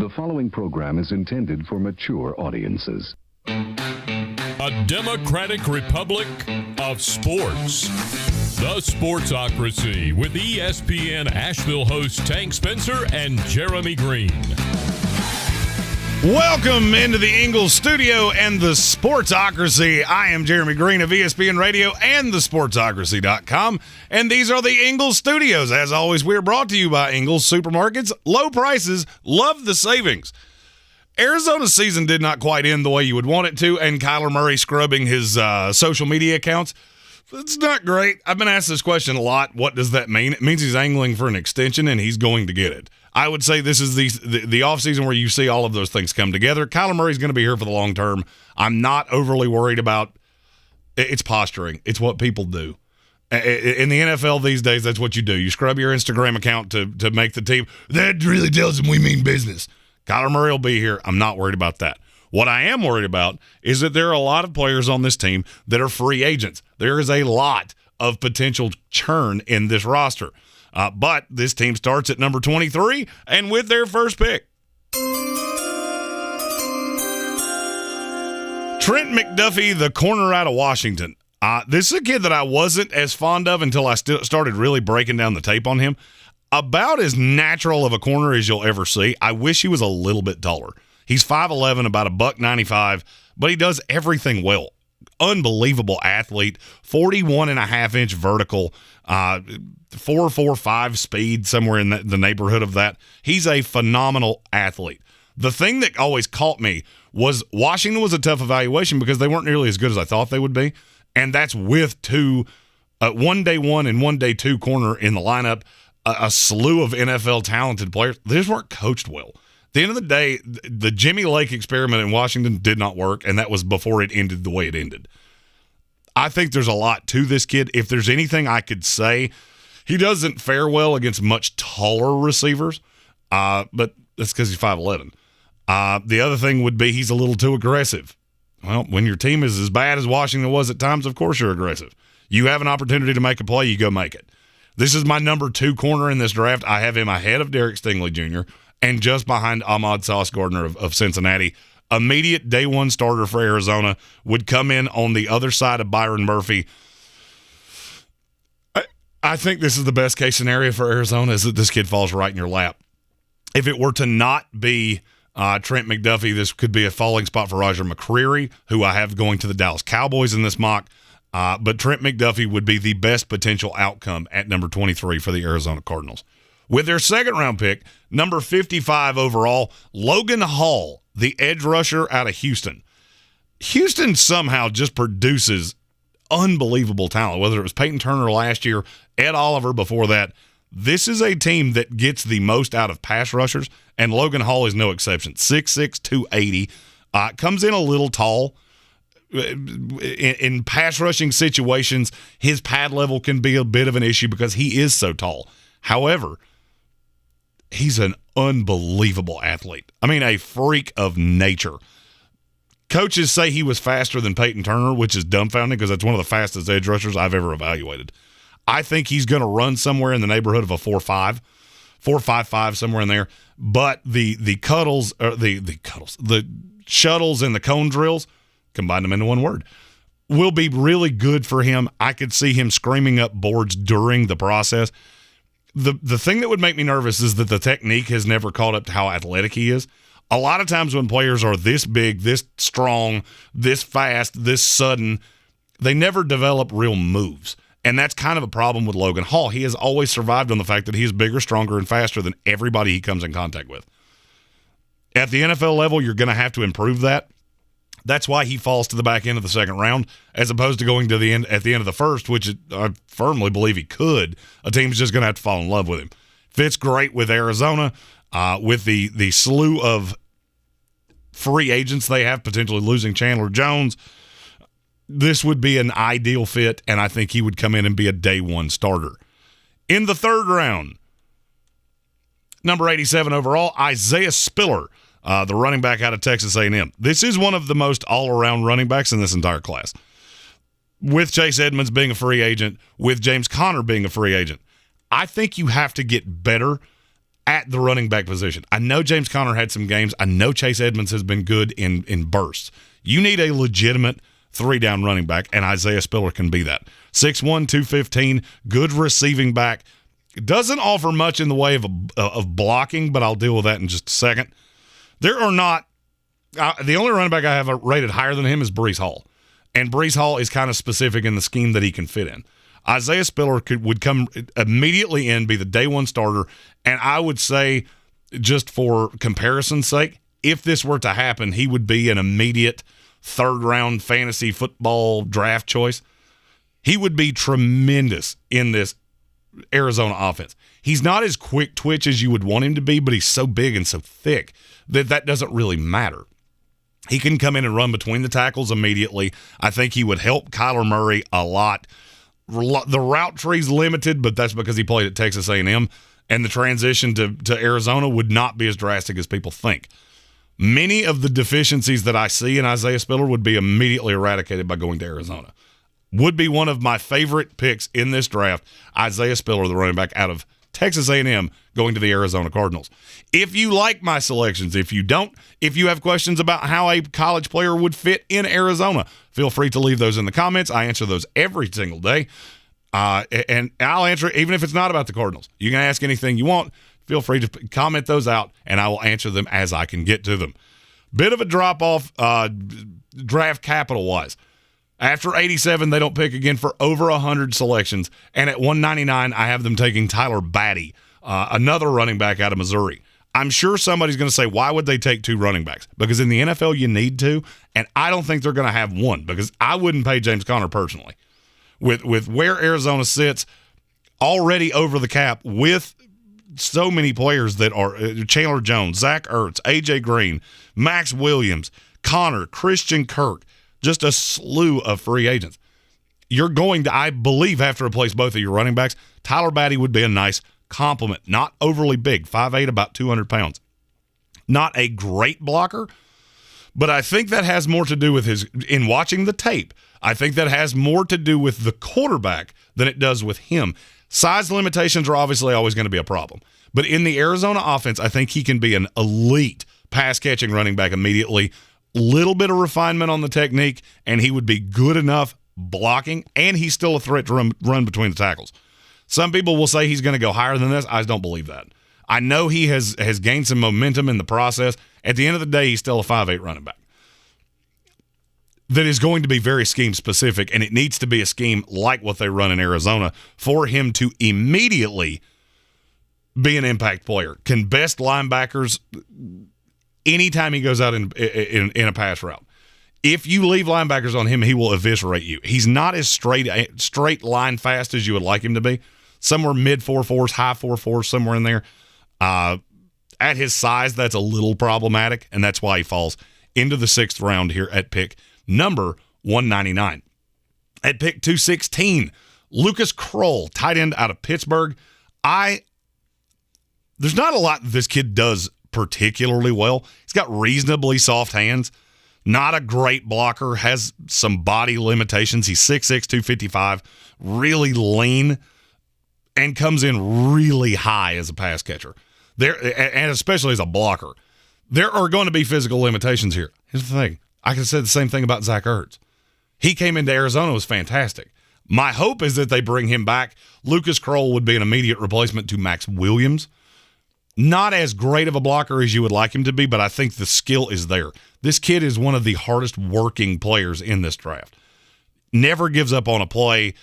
The following program is intended for mature audiences. A democratic republic of sports. The Sportsocracy with ESPN Asheville hosts Tank Spencer and Jeremy Greene. Welcome into the Ingles studio and the Sportsocracy. I am Jeremy Greene of ESPN Radio and the Sportsocracy.com. And these are the Ingles studios. As always, we are brought to you by Ingles Supermarkets. Low prices, love the savings. Arizona's season did not quite end the way you would want it to, and Kyler Murray scrubbing his social media accounts. It's not great. I've been asked this question a lot. What does that mean? It means he's angling for an extension, and he's going to get it. I would say this is the offseason where you see all of those things come together. Kyler Murray's going to be here for the long term. I'm not overly worried about it's posturing. It's what people do. In the NFL these days, that's what you do. You scrub your Instagram account to make the team. That really tells them we mean business. Kyler Murray will be here. I'm not worried about that. What I am worried about is that there are a lot of players on this team that are free agents. There is a lot of potential churn in this roster. But this team starts at number 23 and with their first pick. Trent Mcduffie, the corner out of Washington. This is a kid that I wasn't as fond of until I started really breaking down the tape on him. About as natural of a corner as you'll ever see. I wish he was a little bit taller. He's 5'11", about $195, but he does everything well. Unbelievable athlete, 41.5-inch vertical, 4.45 speed, somewhere in the neighborhood of that. He's a phenomenal athlete. The thing that always caught me was Washington was a tough evaluation because they weren't nearly as good as I thought they would be, and that's with two, one day one and one day two corner in the lineup, a slew of NFL talented players. They just weren't coached well. At the end of the day, the Jimmy Lake experiment in Washington did not work, and that was before it ended the way it ended. I think there's a lot to this kid. If there's anything I could say, he doesn't fare well against much taller receivers, but that's because he's 5'11". The other thing would be he's a little too aggressive. Well, when your team is as bad as Washington was at times, of course you're aggressive. You have an opportunity to make a play, you go make it. This is my number 2 corner in this draft. I have him ahead of Derek Stingley Jr. and just behind Ahmad Sauce Gardner of Cincinnati. Immediate day one starter for Arizona, would come in on the other side of Byron Murphy. I think this is the best case scenario for Arizona, is that this kid falls right in your lap. If it were to not be Trent McDuffie, this could be a falling spot for Roger McCreary, who I have going to the Dallas Cowboys in this mock. But Trent McDuffie would be the best potential outcome at number 23 for the Arizona Cardinals. With their second-round pick, number 55 overall, Logan Hall, the edge rusher out of Houston. Houston somehow just produces unbelievable talent, whether it was Peyton Turner last year, Ed Oliver before that. This is a team that gets the most out of pass rushers, and Logan Hall is no exception. 6'6", 280. Comes in a little tall. In pass rushing situations, his pad level can be a bit of an issue because he is so tall. However, he's an unbelievable athlete. I mean, a freak of nature. Coaches say he was faster than Peyton Turner, which is dumbfounding because that's one of the fastest edge rushers I've ever evaluated. I think he's going to run somewhere in the neighborhood of a 4.5, 4.55, somewhere in there. But the shuttles and the cone drills, combine them into one word, will be really good for him. I could see him screaming up boards during the process. The thing that would make me nervous is that the technique has never caught up to how athletic he is. A lot of times when players are this big, this strong, this fast, this sudden, they never develop real moves. And that's kind of a problem with Logan Hall. He has always survived on the fact that he is bigger, stronger, and faster than everybody he comes in contact with. At the NFL level, you're going to have to improve that. That's why he falls to the back end of the second round, as opposed to going to the end at the end of the first, which I firmly believe he could. A team's just going to have to fall in love with him. Fits great with Arizona, with the slew of free agents they have, potentially losing Chandler Jones. This would be an ideal fit, and I think he would come in and be a day one starter. In the third round, number 87 overall, Isaiah Spiller, the running back out of Texas A&M. This is one of the most all-around running backs in this entire class. With Chase Edmonds being a free agent, with James Conner being a free agent, I think you have to get better at the running back position. I know James Conner had some games. I know Chase Edmonds has been good in bursts. You need a legitimate three-down running back, and Isaiah Spiller can be that. 6'1", 215, good receiving back. Doesn't offer much in the way of blocking, but I'll deal with that in just a second. There are not the only running back I have rated higher than him is Breece Hall, and Breece Hall is kind of specific in the scheme that he can fit in. Isaiah Spiller would come immediately in, be the day one starter, and I would say, just for comparison's sake, if this were to happen, he would be an immediate third-round fantasy football draft choice. He would be tremendous in this Arizona offense. He's not as quick twitch as you would want him to be, but he's so big and so thick that doesn't really matter. He can come in and run between the tackles immediately. I think he would help Kyler Murray a lot. The route tree's limited, but that's because he played at Texas A&M, and the transition to Arizona would not be as drastic as people think. Many of the deficiencies that I see in Isaiah Spiller would be immediately eradicated by going to Arizona. Would be one of my favorite picks in this draft, Isaiah Spiller, the running back out of Texas A&M, going to the Arizona Cardinals. If you like my selections, if you don't, if you have questions about how a college player would fit in Arizona, feel free to leave those in the comments. I answer those every single day, and I'll answer it even if it's not about the Cardinals. You can ask anything you want. Feel free to comment those out, and I will answer them as I can get to them. Bit of a drop-off draft capital-wise. After 87, they don't pick again for over 100 selections. And at 199, I have them taking Tyler Batty, another running back out of Missouri. I'm sure somebody's going to say, why would they take two running backs? Because in the NFL, you need to, and I don't think they're going to have one, because I wouldn't pay James Conner personally. With where Arizona sits, already over the cap, with so many players that are Chandler Jones, Zach Ertz, A.J. Greene, Max Williams, Connor, Christian Kirk, just a slew of free agents. You're going to, I believe, have to replace both of your running backs. Tyler Batty would be a nice compliment. Not overly big, 5'8", about 200 pounds. Not a great blocker, but I think that has more to do with in watching the tape, I think that has more to do with the quarterback than it does with him. Size limitations are obviously always going to be a problem. But in the Arizona offense, I think he can be an elite pass-catching running back immediately. Little bit of refinement on the technique, and he would be good enough blocking, and he's still a threat to run between the tackles. Some people will say he's going to go higher than this. I just don't believe that. I know he has gained some momentum in the process. At the end of the day, he's still a 5'8" running back that is going to be very scheme-specific, and it needs to be a scheme like what they run in Arizona for him to immediately be an impact player. Can best linebackers anytime he goes out in a pass route. If you leave linebackers on him, he will eviscerate you. He's not as straight line fast as you would like him to be. Somewhere mid 4.4s, high 4.4s, somewhere in there. At his size, that's a little problematic, and that's why he falls into the 6th round here at pick number 199. At pick 216, Lucas Kroll, tight end out of Pittsburgh. There's not a lot this kid does particularly well. He's got reasonably soft hands. Not a great blocker, has some body limitations. He's 6'6", 255, really lean, and comes in really high as a pass catcher. And especially as a blocker. There are going to be physical limitations here. Here's the thing. I can say the same thing about Zach Ertz. He came into Arizona, was fantastic. My hope is that they bring him back. Lucas Kroll would be an immediate replacement to Max Williams. Not as great of a blocker as you would like him to be, but I think the skill is there. This kid is one of the hardest working players in this draft. Never gives up on a play.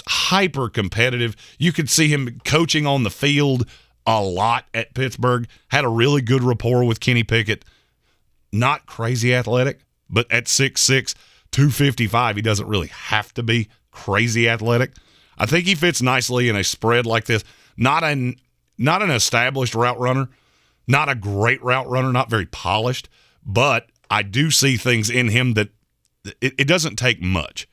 Hyper competitive. You could see him coaching on the field a lot at Pittsburgh. Had a really good rapport with Kenny Pickett. Not crazy athletic, but at 6'6", 255, he doesn't really have to be crazy athletic. I think he fits nicely in a spread like this. Not an established route runner, not a great route runner, not very polished, but I do see things in him that it doesn't take much.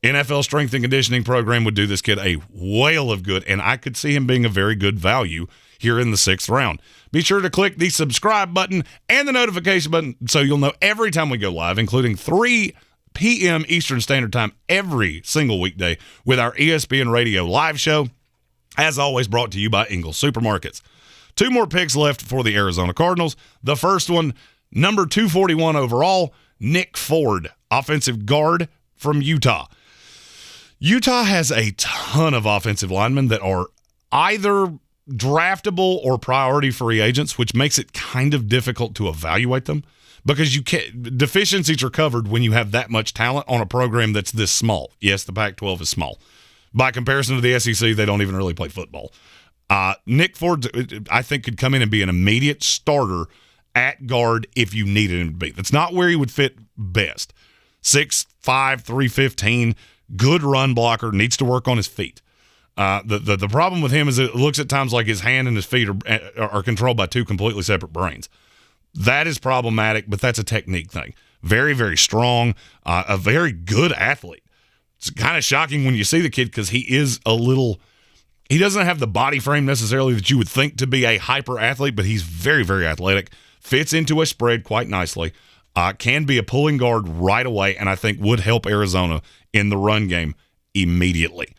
NFL strength and conditioning program would do this kid a whale of good, and I could see him being a very good value here in the 6th round. Be sure to click the subscribe button and the notification button so you'll know every time we go live, including 3 p.m. Eastern Standard Time every single weekday with our ESPN Radio live show. As always, brought to you by Ingles Supermarkets. 2 more picks left for the Arizona Cardinals. The first one, number 241 overall, Nick Ford, offensive guard from Utah. Utah has a ton of offensive linemen that are either draftable or priority free agents, which makes it kind of difficult to evaluate them because deficiencies are covered when you have that much talent on a program that's this small. Yes, the Pac-12 is small. By comparison to the SEC, they don't even really play football. Nick Ford, I think, could come in and be an immediate starter at guard if you needed him to be. That's not where he would fit best. 6'5", 315, good run blocker, needs to work on his feet. The problem with him is it looks at times like his hand and his feet are controlled by 2 completely separate brains. That is problematic, but that's a technique thing. Very, very strong, a very good athlete. It's kind of shocking when you see the kid because he doesn't have the body frame necessarily that you would think to be a hyper athlete, but he's very, very athletic, fits into a spread quite nicely, can be a pulling guard right away, and I think would help Arizona in the run game immediately.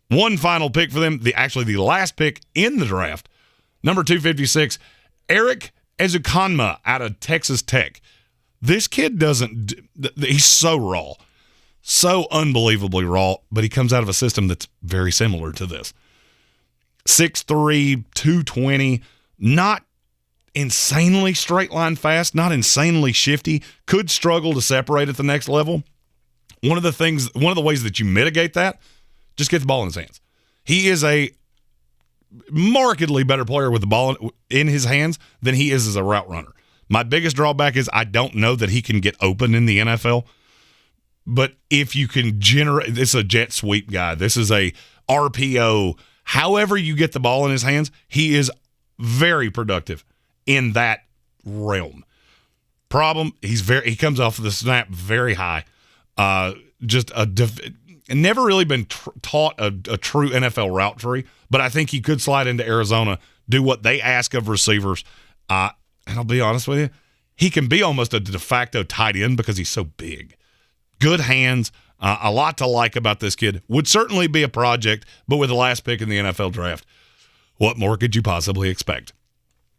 One final pick for them, the last pick in the draft, number 256, Eric Ezukanma out of Texas Tech. This kid he's so raw. So unbelievably raw, but he comes out of a system that's very similar to this. 6'3", 220, not insanely straight line fast, not insanely shifty, could struggle to separate at the next level. One of the ways that you mitigate that, just get the ball in his hands. He is a markedly better player with the ball in his hands than he is as a route runner. My biggest drawback is I don't know that he can get open in the NFL. But if you can generate, this is a jet sweep guy. This is a RPO. However you get the ball in his hands, he is very productive in that realm. Problem, he comes off the snap very high. Never really been taught a true NFL route tree, but I think he could slide into Arizona, do what they ask of receivers. And I'll be honest with you, he can be almost a de facto tight end because he's so big. Good hands, a lot to like about this kid. Would certainly be a project, but with the last pick in the NFL draft, what more could you possibly expect?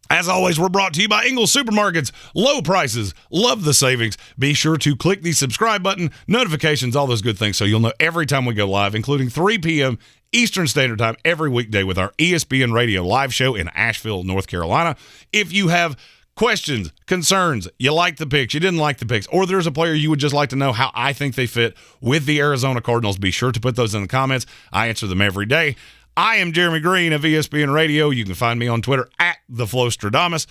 As always, we're brought to you by Ingles Supermarkets. Low prices, love the savings. Be sure to click the subscribe button, notifications, all those good things, so you'll know every time we go live, including 3 p.m. Eastern Standard Time every weekday with our ESPN Radio live show in Asheville, North Carolina. If you have questions, concerns, you like the picks, you didn't like the picks, or there's a player you would just like to know how I think they fit with the Arizona Cardinals, be sure to put those in the comments. I answer them every day. I am Jeremy Greene of ESPN Radio. You can find me on Twitter at TheFlowStradamus.